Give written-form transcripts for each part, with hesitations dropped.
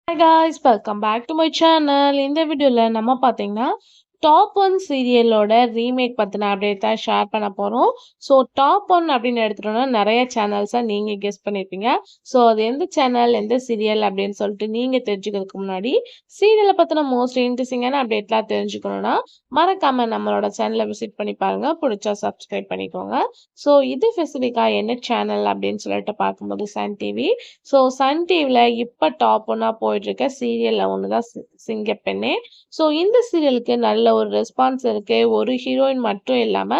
Hi guys, welcome back to my channel. இந்த வீடியோல நம்ம பார்த்தீங்கன்னா டாப் ஒன் சீரியலோட ரீமேக் பத்தின அப்டேட் தான் ஷேர் பண்ண போறோம். ஸோ டாப் ஒன் அப்படின்னு எடுத்துட்டோம்னா நிறைய சேனல்ஸை நீங்க கெஸ் பண்ணிருப்பீங்க. ஸோ அது எந்த சேனல் எந்த சீரியல் அப்படின்னு சொல்லிட்டு நீங்க தெரிஞ்சுக்கிறதுக்கு முன்னாடி சீரியலை பத்தின மோஸ்ட் இன்ட்ரெஸ்டிங்கான அப்டேட்லாம் தெரிஞ்சுக்கணும்னா மறக்காம நம்மளோட சேனலை விசிட் பண்ணி பாருங்க. பிடிச்சா சப்ஸ்கிரைப் பண்ணிக்கோங்க. ஸோ இது ஸ்பெசிஃபிக்கா என்ன சேனல் அப்படின்னு சொல்லிட்டு பார்க்கும்போது சன் டிவி. ஸோ சன் டிவில இப்ப டாப் ஒன்னா போயிட்டு இருக்க சீரியல்ல ஒண்ணுதான் சிங்கப்பெண்ணே. ஸோ இந்த சீரியலுக்கு நல்ல ஒரு ரெஸ்பான்ஸ் இருக்கு. ஒரு ஹீரோயின் மட்டும் இல்லாம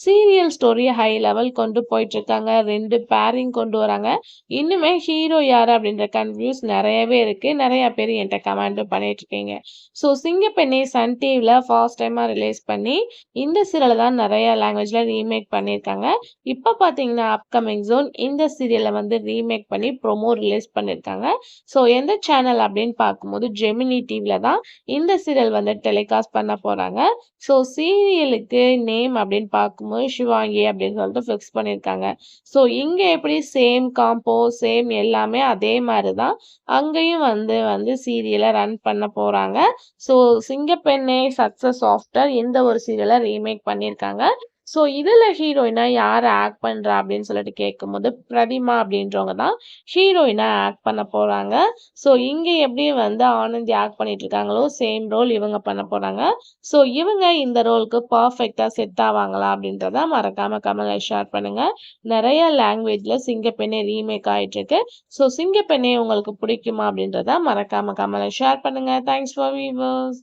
சீரியல் ஸ்டோரி ஹை லெவல் கொண்டு போயிட்டு இருக்காங்க. 2 பேரிங் கொண்டு வராங்க. இன்னுமே ஹீரோ யாரு அப்படின்ற கன்ஃபியூஸ் நிறையவே இருக்கு. நிறைய பேர் என்கிட்ட கமெண்ட் பண்ணிட்டு இருக்கீங்க. ஸோ சிங்கப்பெண்ணே சன் டிவில ஃபர்ஸ்ட் டைமா ரிலீஸ் பண்ணி இந்த சீரியலை தான் நிறைய லாங்குவேஜ்ல ரீமேக் பண்ணியிருக்காங்க. இப்ப பாத்தீங்கன்னா அப்கமிங் ஜோன் இந்த சீரியலை வந்து ரீமேக் பண்ணி ப்ரோமோ ரிலீஸ் பண்ணியிருக்காங்க. ஸோ எந்த சேனல் அப்படின்னு பார்க்கும்போது ஜெமினி டிவில தான் இந்த சீரியல் வந்து டெலிகாஸ்ட் பண்ண போறாங்க. ஸோ சீரியலுக்கு நேம் அப்படின்னு பார்க்கும்போது சிவாங்கி அப்படின்னு சொல்லிட்டு ஃபிக்ஸ் பண்ணியிருக்காங்க. ஸோ இங்க எப்படி சேம் காம்போ சேம் எல்லாமே அதே மாதிரி தான் அங்கேயும் வந்து வந்து சீரியலை ரன் பண்ண போறாங்க. ஸோ சிங்கப்பெண்ணே சக்சஸ் ஆஃப்டர் இந்த ஒரு சீரியலை ரீமேக் பண்ணியிருக்காங்க. ஸோ இதுல ஹீரோயினா யார் ஆக்ட் பண்றா அப்படின்னு சொல்லிட்டு கேட்கும்போது பிரதிமா அப்படின்றவங்க தான் ஹீரோயினா ஆக்ட் பண்ண போறாங்க. ஸோ இங்க எப்படி வந்து ஆனந்தி ஆக்ட் பண்ணிட்டு இருக்காங்களோ சேம் ரோல் இவங்க பண்ண போறாங்க. ஸோ இவங்க இந்த ரோலுக்கு பர்ஃபெக்டா செட் ஆவாங்களா அப்படின்றத மறக்காம கமெண்ட்ல ஷேர் பண்ணுங்க. நிறைய லாங்குவேஜ்ல சிங்கப்பெண்ணே ரீமேக் ஆயிட்டு இருக்கு. ஸோ சிங்கப்பெண்ணே உங்களுக்கு பிடிக்குமா அப்படின்றத மறக்காம கமெண்ட்ல ஷேர் பண்ணுங்க. Thanks for viewers.